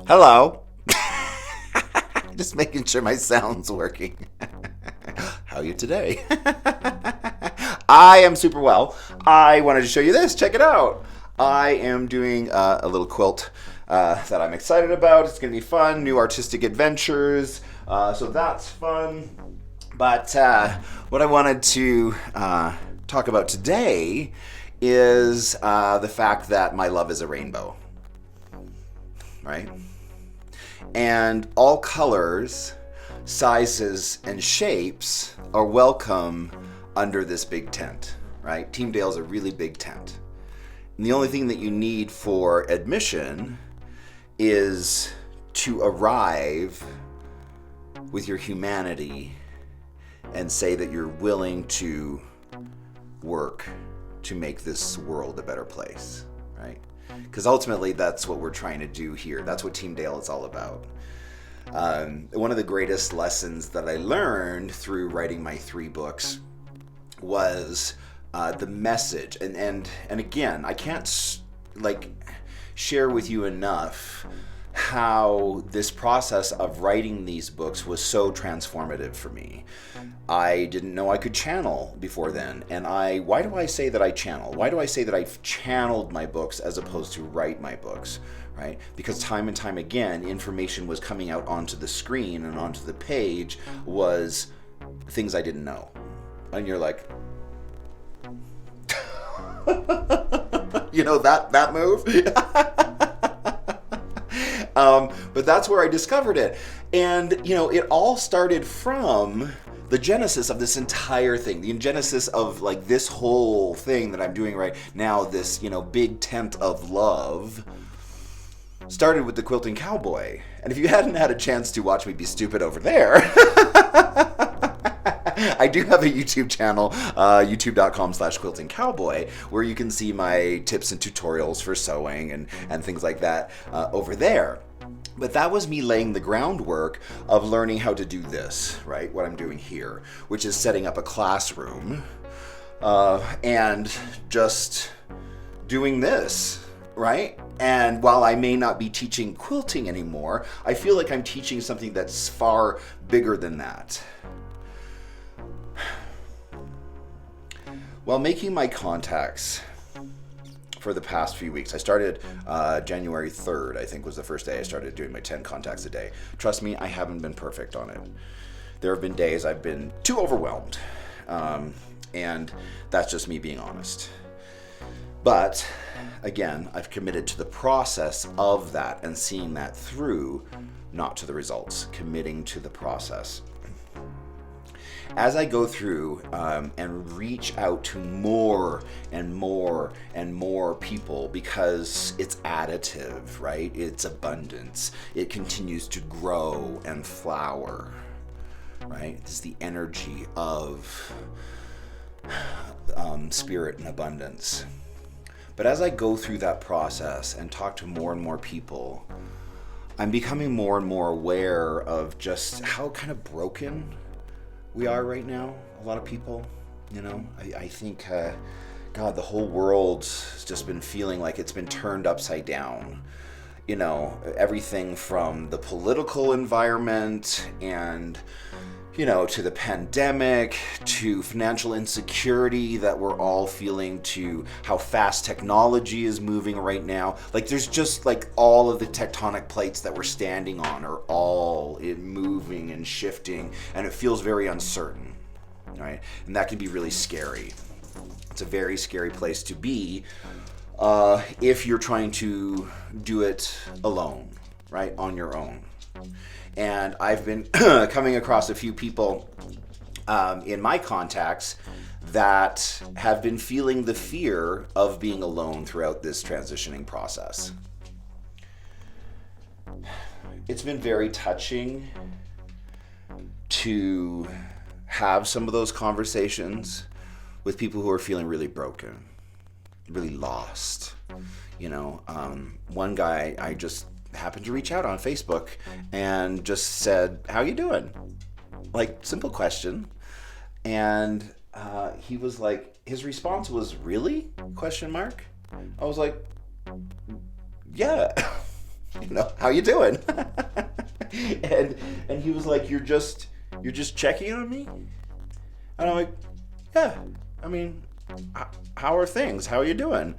Hello. Just making sure my sound's working. How are you today? I am super well. I wanted to show you this. Check it out. I am doing a little quilt that I'm excited about. It's going to be fun. New artistic adventures. So that's fun. But what I wanted to talk about today is the fact that my love is a rainbow. Right? And all colors, sizes, and shapes are welcome under this big tent, right? Team Dale's a really big tent. And the only thing that you need for admission is to arrive with your humanity and say that you're willing to work to make this world a better place, right? Because ultimately, that's what we're trying to do here. That's what Team Dale is all about. One of the greatest lessons that I learned through writing my 3 books was the message. And again, I can't share with you enough how this process of writing these books was so transformative for me. I didn't know I could channel before then. And why do I say that I channel? Why do I say that I've channeled my books as opposed to write my books, right? Because time and time again, information was coming out onto the screen and onto the page was things I didn't know. And you're like, you know, that move? But that's where I discovered it. And, you know, it all started from the genesis of this entire thing, the genesis of like this whole thing that I'm doing right now, this, you know, big tent of love, started with the Quilting Cowboy. And if you hadn't had a chance to watch me be stupid over there, I do have a YouTube channel, youtube.com/quiltingcowboy, where you can see my tips and tutorials for sewing and things like that over there. But that was me laying the groundwork of learning how to do this, right? What I'm doing here, which is setting up a classroom and just doing this, right? And while I may not be teaching quilting anymore, I feel like I'm teaching something that's far bigger than that. While making my contacts for the past few weeks, I started January 3rd, I think was the first day I started doing my 10 contacts a day. Trust me, I haven't been perfect on it. There have been days I've been too overwhelmed, and that's just me being honest. But again, I've committed to the process of that and seeing that through, not to the results, committing to the process. As I go through and reach out to more and more and more people, because it's additive, right? It's abundance. It continues to grow and flower, right? It's the energy of spirit and abundance. But as I go through that process and talk to more and more people, I'm becoming more and more aware of just how kind of broken we are right now. A lot of people, you know, I think, God, the whole world's just been feeling like it's been turned upside down. You know, everything from the political environment and, you know, to the pandemic, to financial insecurity that we're all feeling, to how fast technology is moving right now. Like, there's just like all of the tectonic plates that we're standing on are all moving and shifting, and it feels very uncertain, right? And that can be really scary. It's a very scary place to be if you're trying to do it alone, right? On your own. And I've been coming across a few people in my contacts that have been feeling the fear of being alone throughout this transitioning process. It's been very touching to have some of those conversations with people who are feeling really broken, really lost. You know, one guy I just happened to reach out on Facebook and just said, "How you doing?" Like, simple question. And he was like, his response was, "Really?" ? I was like, "Yeah." How you doing? and he was like, you're just checking on me? And I'm like, yeah, I mean, how are things? How are you doing?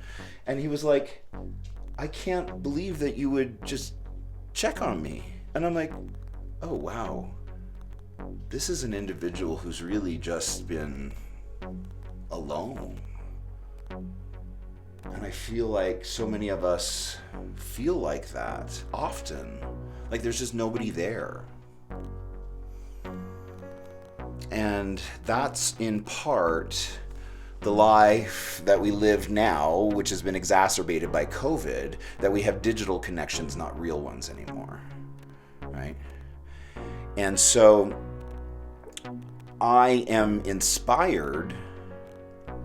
And he was like, I can't believe that you would just check on me. And I'm like, oh, wow. This is an individual who's really just been alone. And I feel like so many of us feel like that often. Like there's just nobody there. And that's in part the life that we live now, which has been exacerbated by COVID, that we have digital connections, not real ones anymore, right? And so I am inspired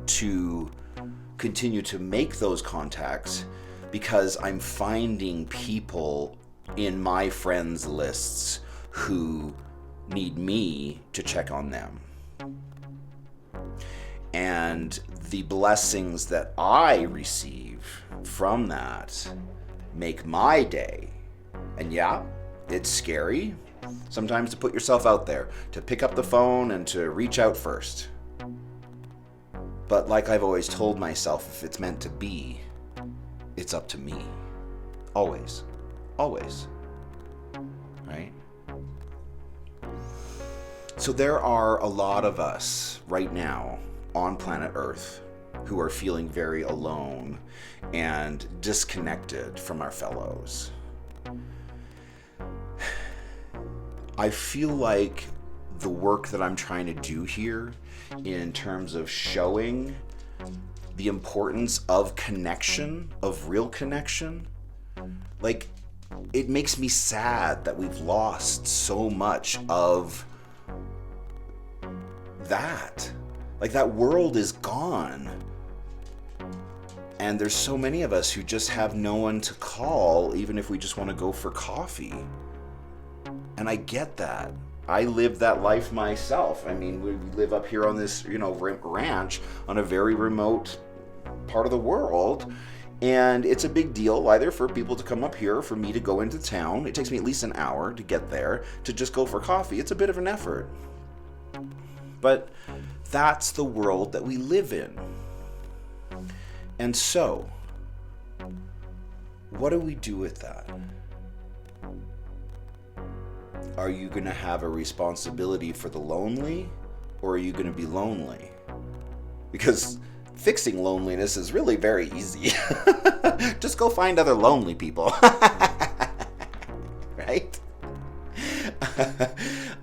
to continue to make those contacts because I'm finding people in my friends lists who need me to check on them. And the blessings that I receive from that make my day. And yeah, it's scary sometimes to put yourself out there, to pick up the phone and to reach out first. But like I've always told myself, if it's meant to be, it's up to me. Always. Always. Right? So there are a lot of us right now on planet Earth who are feeling very alone and disconnected from our fellows. I feel like the work that I'm trying to do here in terms of showing the importance of connection, of real connection, like it makes me sad that we've lost so much of that. Like that world is gone. And there's so many of us who just have no one to call, even if we just want to go for coffee. And I get that. I live that life myself. I mean, we live up here on this, ranch on a very remote part of the world. And it's a big deal either for people to come up here or for me to go into town. It takes me at least an hour to get there to just go for coffee. It's a bit of an effort. But that's the world that we live in. And so, what do we do with that? Are you going to have a responsibility for the lonely, or are you going to be lonely? Because fixing loneliness is really very easy. Just go find other lonely people. Right?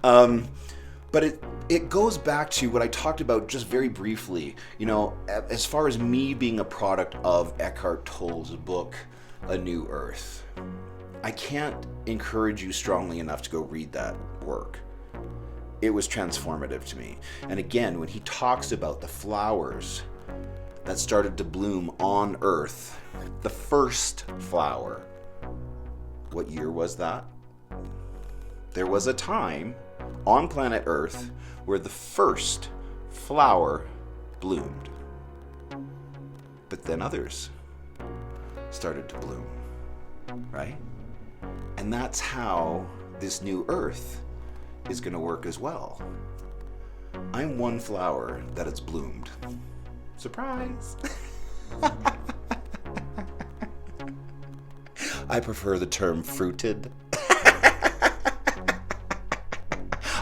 But it goes back to what I talked about just very briefly. As far as me being a product of Eckhart Tolle's book, A New Earth. I can't encourage you strongly enough to go read that work. It was transformative to me. And again, when he talks about the flowers that started to bloom on Earth, the first flower, what year was that? There was a time on planet Earth where the first flower bloomed. But then others started to bloom, right? And that's how this new Earth is going to work as well. I'm one flower that has bloomed. Surprise! I prefer the term fruited.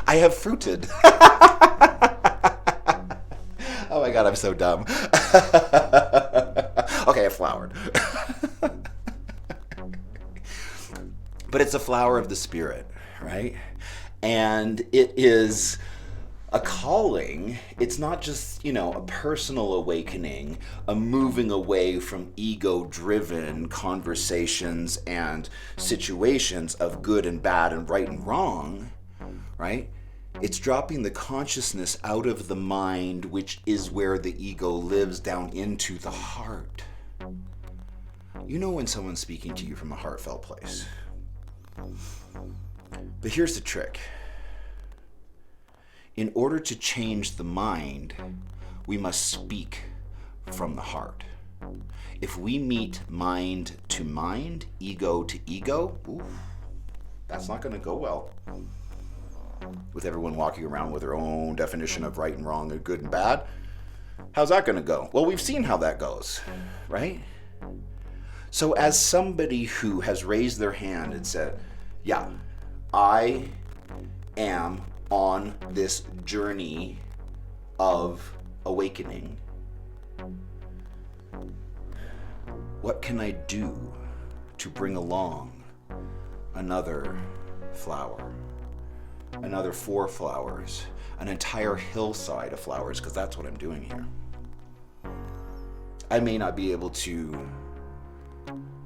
I have fruited. Oh my God, I'm so dumb. Okay, I flowered. But it's a flower of the Spirit, right? And it is a calling. It's not just, a personal awakening, a moving away from ego-driven conversations and situations of good and bad and right and wrong, right? It's dropping the consciousness out of the mind, which is where the ego lives, down into the heart. You know when someone's speaking to you from a heartfelt place. But here's the trick. In order to change the mind, we must speak from the heart. If we meet mind to mind, ego to ego, oof, that's not going to go well. With everyone walking around with their own definition of right and wrong and good and bad, how's that going to go? Well, we've seen how that goes, right? So as somebody who has raised their hand and said, yeah, I am on this journey of awakening, what can I do to bring along another flower, another 4 flowers, an entire hillside of flowers, because that's what I'm doing here. I may not be able to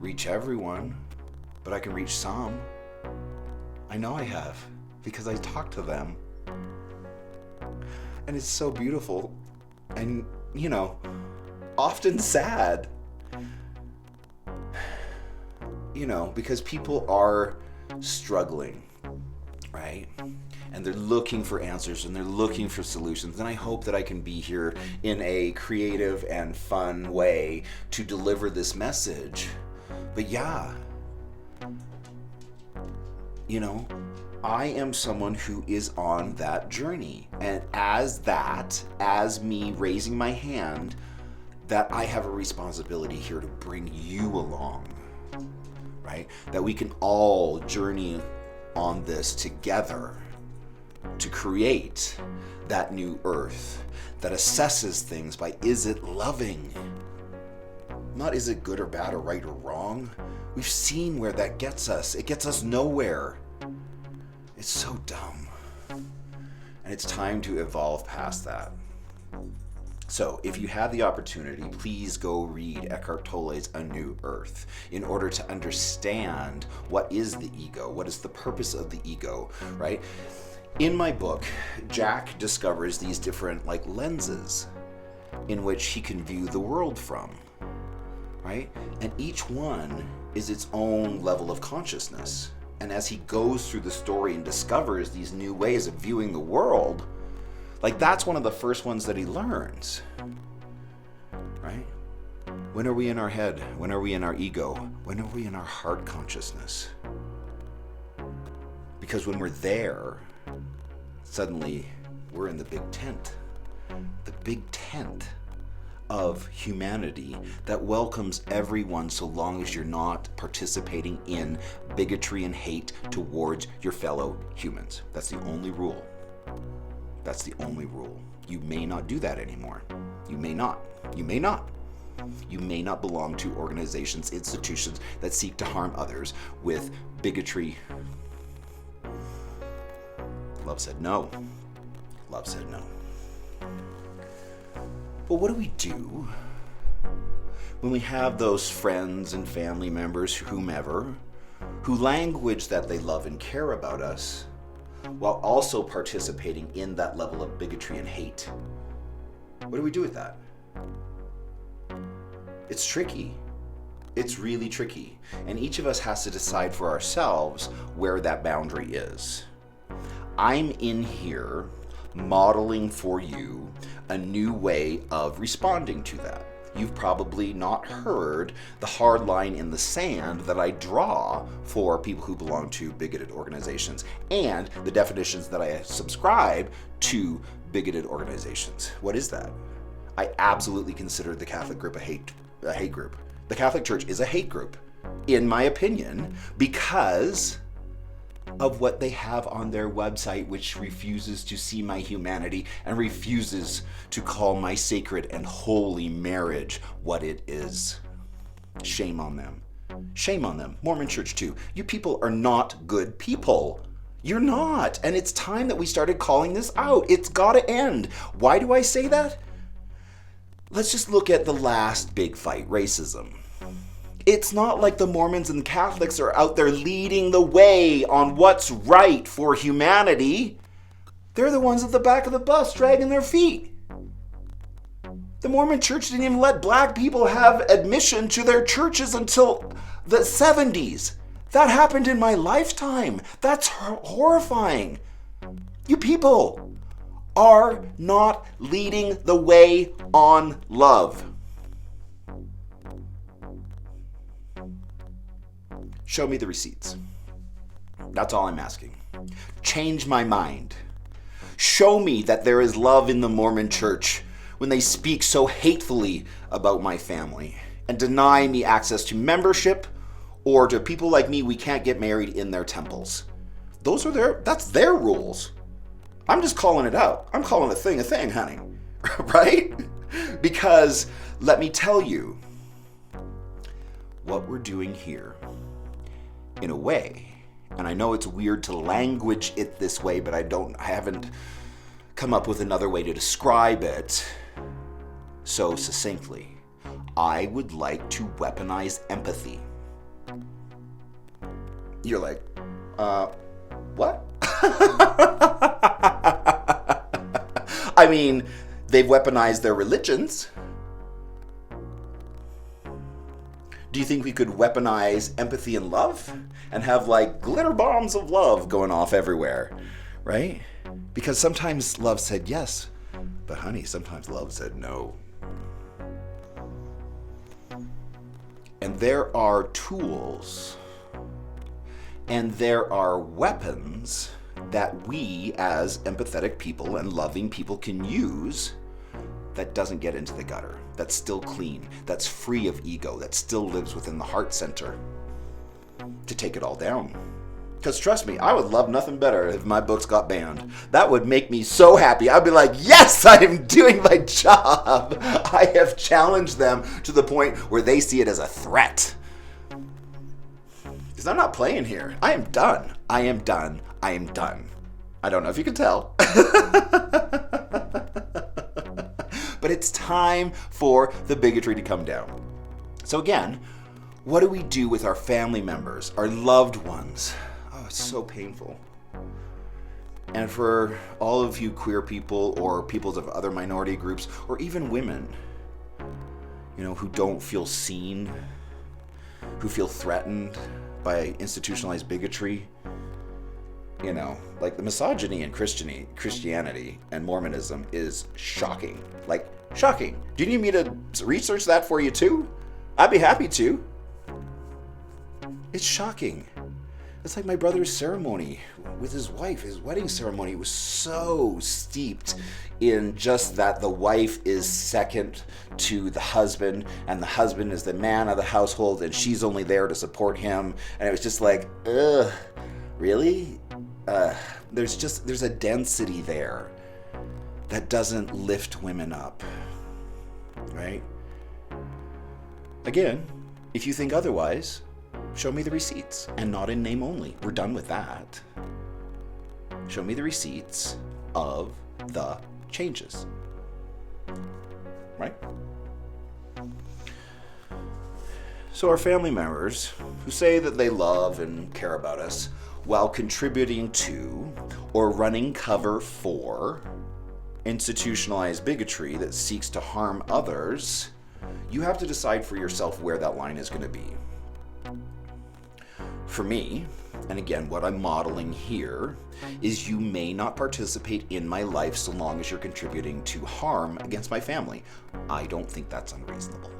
reach everyone, but I can reach some. I know I have, because I talk to them. And it's so beautiful and, often sad. Because people are struggling, right? And they're looking for answers and they're looking for solutions. And I hope that I can be here in a creative and fun way to deliver this message. But yeah, I am someone who is on that journey. And as me raising my hand, that I have a responsibility here to bring you along. Right? That we can all journey on this together to create that new earth that assesses things by, is it loving? Not is it good or bad or right or wrong. We've seen where that gets us. It gets us nowhere. It's so dumb. And it's time to evolve past that. So, if you have the opportunity, please go read Eckhart Tolle's A New Earth in order to understand what is the ego, what is the purpose of the ego, right? In my book, Jack discovers these different lenses in which he can view the world from, right? And each one is its own level of consciousness. And as he goes through the story and discovers these new ways of viewing the world, that's one of the first ones that he learns, right? When are we in our head? When are we in our ego? When are we in our heart consciousness? Because when we're there, suddenly we're in the big tent. The big tent of humanity that welcomes everyone so long as you're not participating in bigotry and hate towards your fellow humans. That's the only rule. That's the only rule. You may not do that anymore. You may not. You may not. You may not belong to organizations, institutions that seek to harm others with bigotry. Love said no. Love said no. But what do we do when we have those friends and family members, whomever, who language that they love and care about us, while also participating in that level of bigotry and hate? What do we do with that? It's tricky. It's really tricky. And each of us has to decide for ourselves where that boundary is. I'm in here modeling for you a new way of responding to that. You've probably not heard the hard line in the sand that I draw for people who belong to bigoted organizations and the definitions that I subscribe to bigoted organizations. What is that? I absolutely consider the Catholic group a hate group. The Catholic Church is a hate group, in my opinion, because of what they have on their website, which refuses to see my humanity and refuses to call my sacred and holy marriage what it is. Shame on them. Shame on them. Mormon Church too. You people are not good people. You're not. And it's time that we started calling this out. It's gotta end. Why do I say that? Let's just look at the last big fight, racism. It's not like the Mormons and the Catholics are out there leading the way on what's right for humanity. They're the ones at the back of the bus dragging their feet. The Mormon Church didn't even let black people have admission to their churches until the 70s. That happened in my lifetime. That's horrifying. You people are not leading the way on love. Show me the receipts. That's all I'm asking. Change my mind. Show me that there is love in the Mormon church when they speak so hatefully about my family and deny me access to membership, or to people like me, we can't get married in their temples. That's their rules. I'm just calling it out. I'm calling a thing, honey. Right? Because let me tell you, what we're doing here, in a way, and I know it's weird to language it this way, but I haven't come up with another way to describe it so succinctly. I would like to weaponize empathy. You're like, what? I mean, they've weaponized their religions. Do you think we could weaponize empathy and love and have like glitter bombs of love going off everywhere, right? Because sometimes love said yes, but honey, sometimes love said no. And there are tools and there are weapons that we as empathetic people and loving people can use that doesn't get into the gutter, that's still clean, that's free of ego, that still lives within the heart center, to take it all down. Because trust me, I would love nothing better if my books got banned. That would make me so happy. I'd be like, yes, I am doing my job. I have challenged them to the point where they see it as a threat. Because I'm not playing here. I am done. I am done. I am done. I don't know if you can tell. But it's time for the bigotry to come down. So again, what do we do with our family members, our loved ones? Oh, it's so painful. And for all of you queer people or peoples of other minority groups, or even women, who don't feel seen, who feel threatened by institutionalized bigotry, like the misogyny in Christianity and Mormonism is shocking. Like, shocking. Do you need me to research that for you too? I'd be happy to. It's shocking. It's like my brother's ceremony with his wife, his wedding ceremony was so steeped in just that the wife is second to the husband and the husband is the man of the household and she's only there to support him. And it was just like, ugh, really? There's a density there that doesn't lift women up, right? Again, if you think otherwise, show me the receipts, and not in name only. We're done with that. Show me the receipts of the changes, right? So our family members who say that they love and care about us while contributing to or running cover for institutionalized bigotry that seeks to harm others, you have to decide for yourself where that line is going to be. For me, and again, what I'm modeling here is you may not participate in my life so long as you're contributing to harm against my family. I don't think that's unreasonable.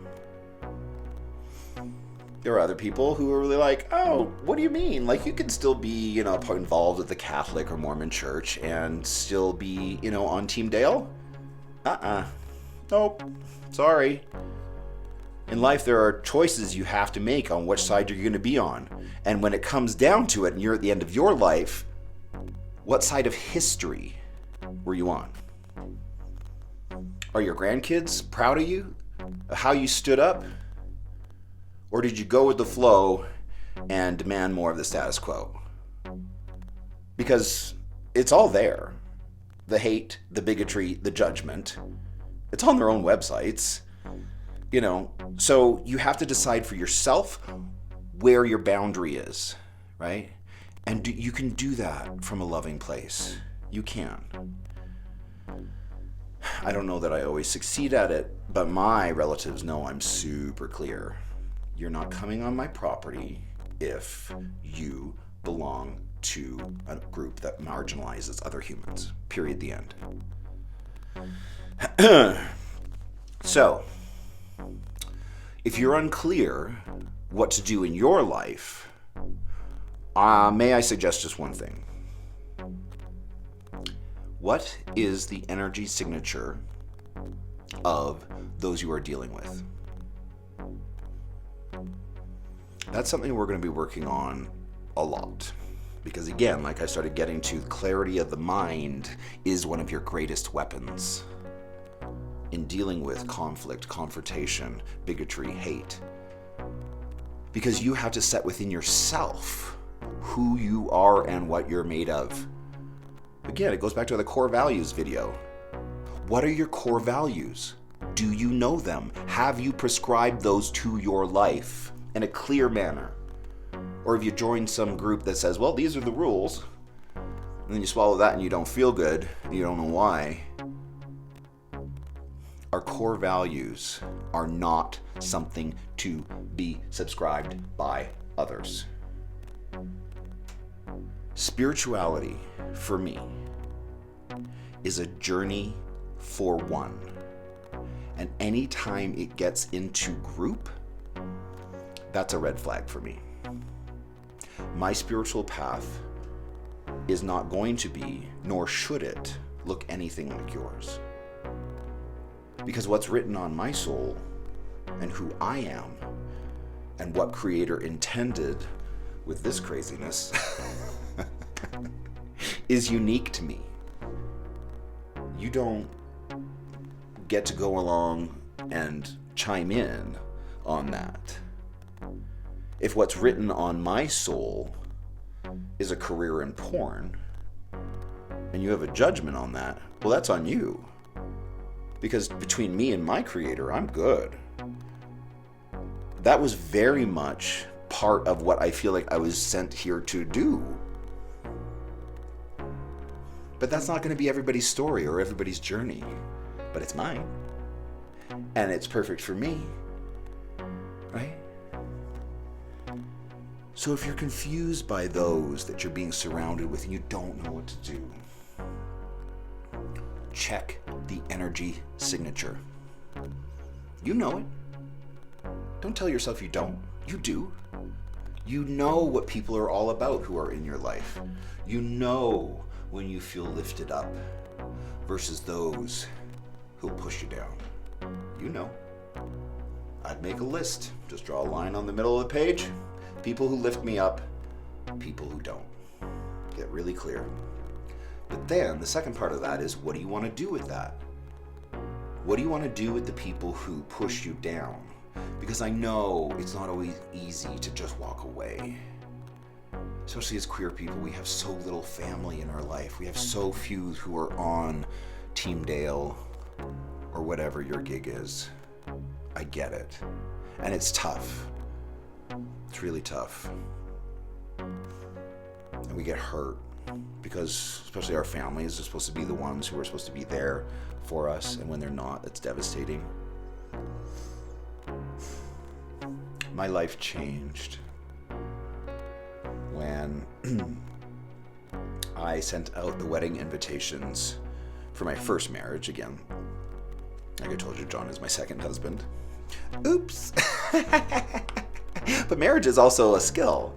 There are other people who are really like, oh, what do you mean? Like, you can still be, involved with the Catholic or Mormon church and still be, on Team Dale? Nope. Sorry. In life, there are choices you have to make on which side you're going to be on. And when it comes down to it and you're at the end of your life, what side of history were you on? Are your grandkids proud of you? How you stood up? Or did you go with the flow and demand more of the status quo? Because it's all there. The hate, the bigotry, the judgment. It's on their own websites. So you have to decide for yourself where your boundary is, right? And you can do that from a loving place. You can. I don't know that I always succeed at it, but my relatives know I'm super clear. You're not coming on my property if you belong to a group that marginalizes other humans. Period. The end. So, if you're unclear what to do in your life, May I suggest just one thing? What is the energy signature of those you are dealing with? That's something we're going to be working on a lot. Because again, like I started getting to, clarity of the mind is one of your greatest weapons in dealing with conflict, confrontation, bigotry, hate. Because you have to set within yourself who you are and what you're made of. Again, it goes back to the core values video. What are your core values? Do you know them? Have you prescribed those to your life in a clear manner? Or have you joined some group that says, well, these are the rules, and then you swallow that and you don't feel good, and you don't know why? Our core values are not something to be subscribed by others. Spirituality, for me, is a journey for one. And anytime it gets into group, that's a red flag for me. My spiritual path is not going to be, nor should it, look anything like yours. Because what's written on my soul and who I am and what Creator intended with this craziness is unique to me. You don't get to go along and chime in on that. If what's written on my soul is a career in porn, and you have a judgment on that, well, that's on you. Because between me and my Creator, I'm good. That was very much part of what I feel like I was sent here to do. But that's not going to be everybody's story or everybody's journey. But it's mine. And it's perfect for me. Right? So if you're confused by those that you're being surrounded with and you don't know what to do, check the energy signature. You know it. Don't tell yourself you don't. You do. You know what people are all about who are in your life. You know when you feel lifted up versus those who'll push you down. You know. I'd make a list. Just draw a line on the middle of the page. People who lift me up, people who don't. Get really clear. But then the second part of that is, what do you want to do with that? What do you want to do with the people who push you down? Because I know it's not always easy to just walk away. Especially as queer people, we have so little family in our life. We have so few who are on Team Dale or whatever your gig is. I get it. And it's tough. It's really tough. And we get hurt because especially our families are supposed to be the ones who are supposed to be there for us, and when they're not, it's devastating. My life changed when I sent out the wedding invitations for my first marriage. Again, like I told you, John is my second husband. Oops. But marriage is also a skill,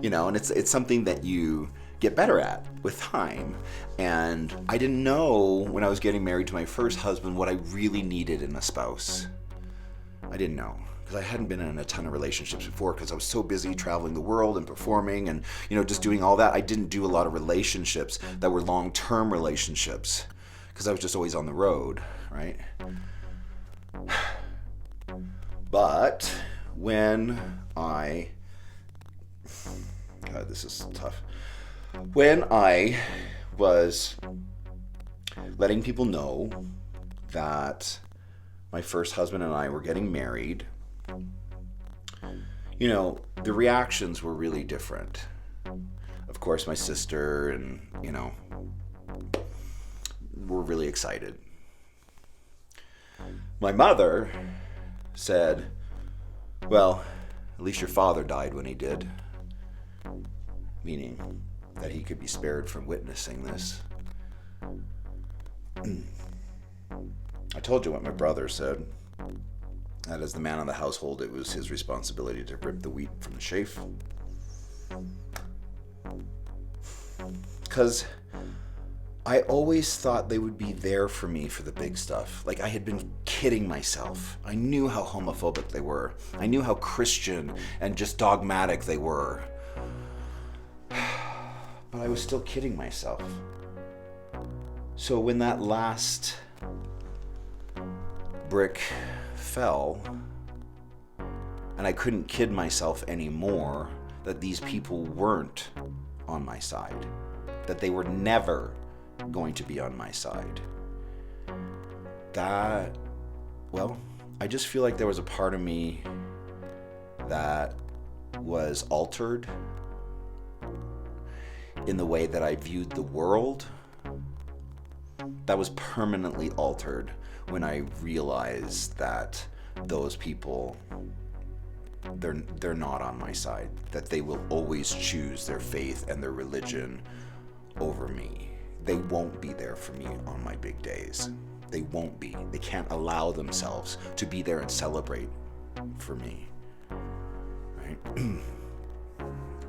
you know, and it's something that you get better at with time. And I didn't know when I was getting married to my first husband what I really needed in a spouse. I didn't know, because I hadn't been in a ton of relationships before, because I was so busy traveling the world and performing and, you know, just doing all that. I didn't do a lot of relationships that were long-term relationships because I was just always on the road, right? But when I, God, this is tough. When I was letting people know that my first husband and I were getting married, you know, the reactions were really different. Of course, my sister and, you know, were really excited. My mother said, well, at least your father died when he did. Meaning that he could be spared from witnessing this. I told you what my brother said. That as the man of the household, it was his responsibility to rip the wheat from the chaff. Because I always thought they would be there for me for the big stuff. Like, I had been kidding myself. I knew how homophobic they were. I knew how Christian and just dogmatic they were. But I was still kidding myself. So when that last brick fell, and I couldn't kid myself anymore that these people weren't on my side, that they were never going to be on my side, I just feel like there was a part of me that was altered in the way that I viewed the world. That was permanently altered when I realized that those people, they're not on my side, that they will always choose their faith and their religion over me. They won't be there for me on my big days. They won't be. They can't allow themselves to be there and celebrate for me. Right?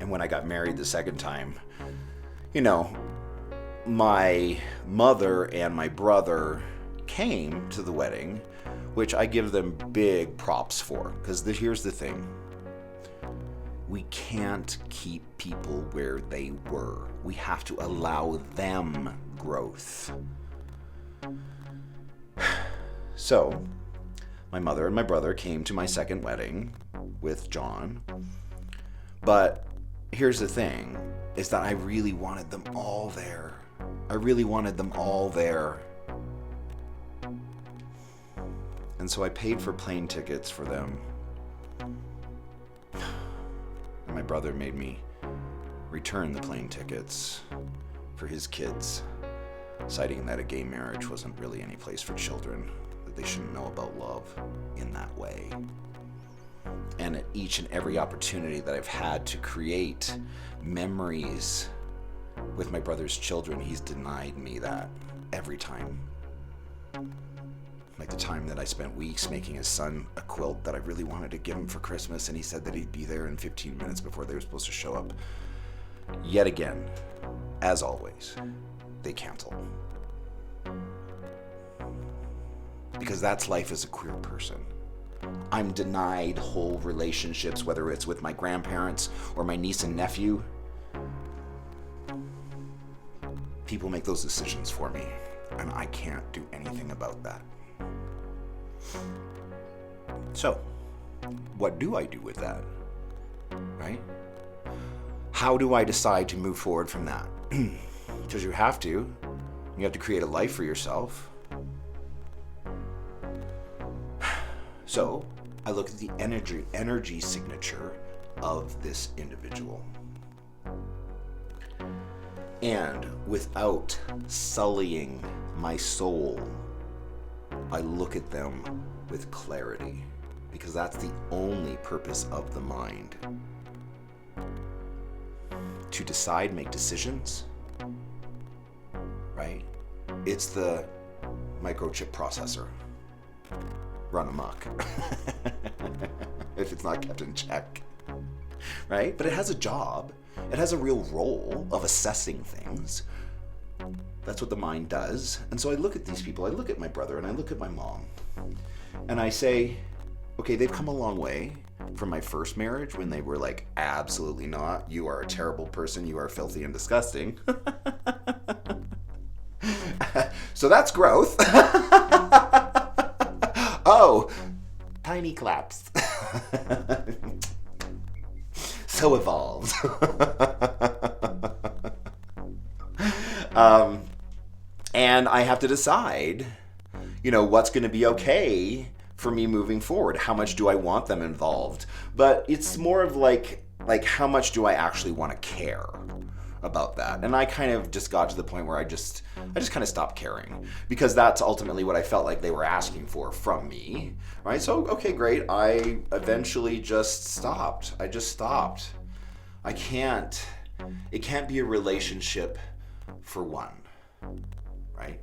And when I got married the second time, my mother and my brother came to the wedding, which I give them big props for, because here's the thing. We can't keep people where they were. We have to allow them growth. So, my mother and my brother came to my second wedding with John. But here's the thing, is that I really wanted them all there. I really wanted them all there. And so I paid for plane tickets for them. And my brother made me return the plane tickets for his kids, citing that a gay marriage wasn't really any place for children, that they shouldn't know about love in that way. And at each and every opportunity that I've had to create memories with my brother's children, he's denied me that every time. Like the time that I spent weeks making his son a quilt that I really wanted to give him for Christmas, and he said that he'd be there in 15 minutes before they were supposed to show up. Yet again, as always, they cancel. Because that's life as a queer person. I'm denied whole relationships, whether it's with my grandparents or my niece and nephew. People make those decisions for me, and I can't do anything about that. So, what do I do with that? Right? How do I decide to move forward from that? Because you have to. You have to create a life for yourself. So, I look at the energy signature of this individual. And without sullying my soul, I look at them with clarity, because that's the only purpose of the mind. To decide, make decisions, right? It's the microchip processor. Run amok. If it's not kept in check, right? But it has a job. It has a real role of assessing things. That's what the mind does. And so I look at these people, I look at my brother and I look at my mom, and I say, okay, they've come a long way from my first marriage when they were like, absolutely not. You are a terrible person. You are filthy and disgusting. So that's growth. Oh, tiny claps. So evolved. And I have to decide, what's going to be okay for me moving forward. How much do I want them involved? But it's more of like how much do I actually want to care about that? And I kind of just got to the point where I just kind of stopped caring, because that's ultimately what I felt like they were asking for from me, right? So, okay, great. I eventually just stopped. I just stopped. It can't be a relationship for one, right?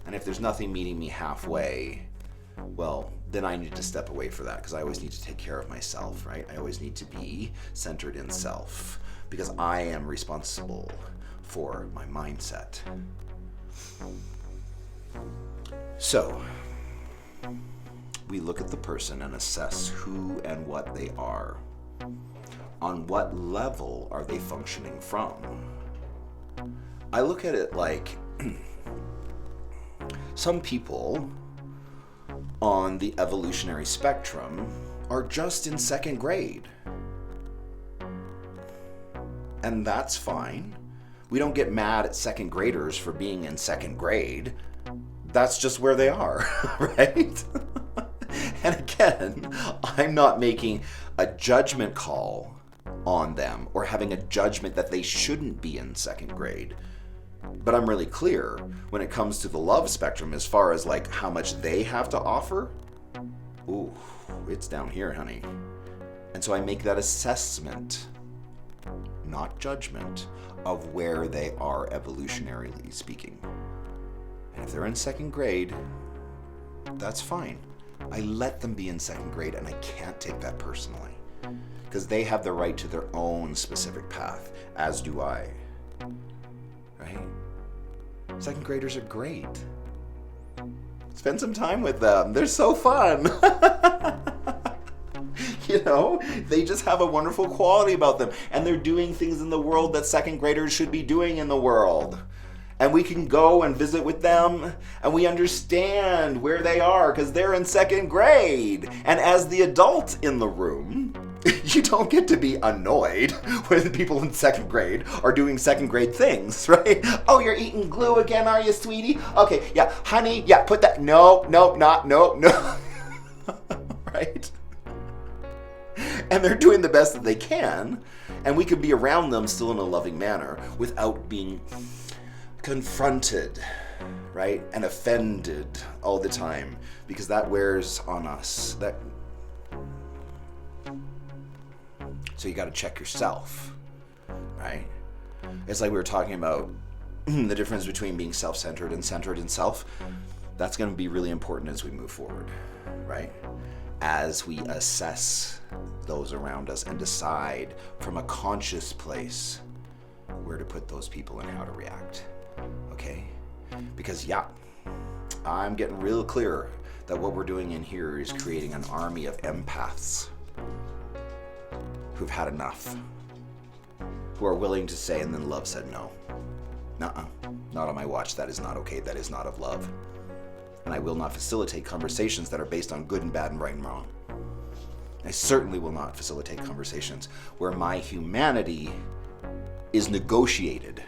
And if there's nothing meeting me halfway, well, then I need to step away for that, because I always need to take care of myself, right? I always need to be centered in self, because I am responsible for my mindset. So, we look at the person and assess who and what they are. On what level are they functioning from? I look at it like some people on the evolutionary spectrum are just in second grade. And that's fine. We don't get mad at second graders for being in second grade. That's just where they are, right? And again, I'm not making a judgment call on them or having a judgment that they shouldn't be in second grade. But I'm really clear when it comes to the love spectrum as far as like how much they have to offer. Ooh, it's down here, honey. And so I make that assessment, not judgment, of where they are evolutionarily speaking. And if they're in second grade, that's fine. I let them be in second grade, and I can't take that personally, because they have the right to their own specific path, as do I. Right? Second graders are great. Spend some time with them. They're so fun. You know, they just have a wonderful quality about them, and they're doing things in the world that second graders should be doing in the world. And we can go and visit with them, and we understand where they are because they're in second grade. And as the adult in the room, you don't get to be annoyed when the people in second grade are doing second grade things, right? Oh, you're eating glue again, are you, sweetie? Okay, yeah, honey, yeah, put that, no, right? And they're doing the best that they can, and we could be around them still in a loving manner without being confronted, right, and offended all the time, because that wears on us. So you got to check yourself, right? It's like we were talking about the difference between being self-centered and centered in self. That's going to be really important as we move forward, right? As we assess those around us and decide from a conscious place where to put those people and how to react. Okay? Because yeah, I'm getting real clear that what we're doing in here is creating an army of empaths who've had enough, who are willing to say, and then love said no. Nuh-uh. Not on my watch. That is not okay. That is not of love. And I will not facilitate conversations that are based on good and bad and right and wrong. I certainly will not facilitate conversations where my humanity is negotiated,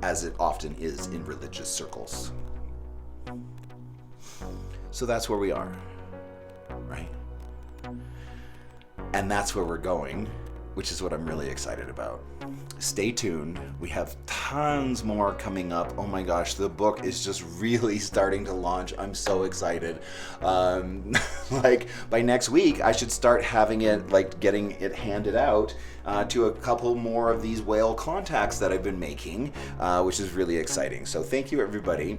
as it often is in religious circles. So that's where we are, right? And that's where we're going, which is what I'm really excited about. Stay tuned. We have tons more coming up. Oh my gosh, the book is just really starting to launch. I'm so excited. Like by next week, I should start having it, like getting it handed out to a couple more of these whale contacts that I've been making, which is really exciting. So thank you, everybody,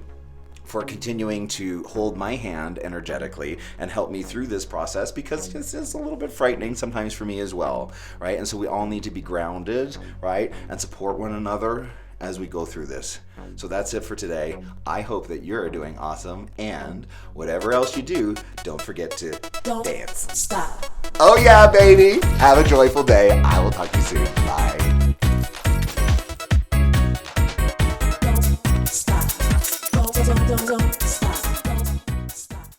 for continuing to hold my hand energetically and help me through this process, because this is a little bit frightening sometimes for me as well, right? And so we all need to be grounded, right? And support one another as we go through this. So that's it for today. I hope that you're doing awesome, and whatever else you do, don't forget to Don't dance. stop. Oh yeah, baby. Have a joyful day. I will talk to you soon.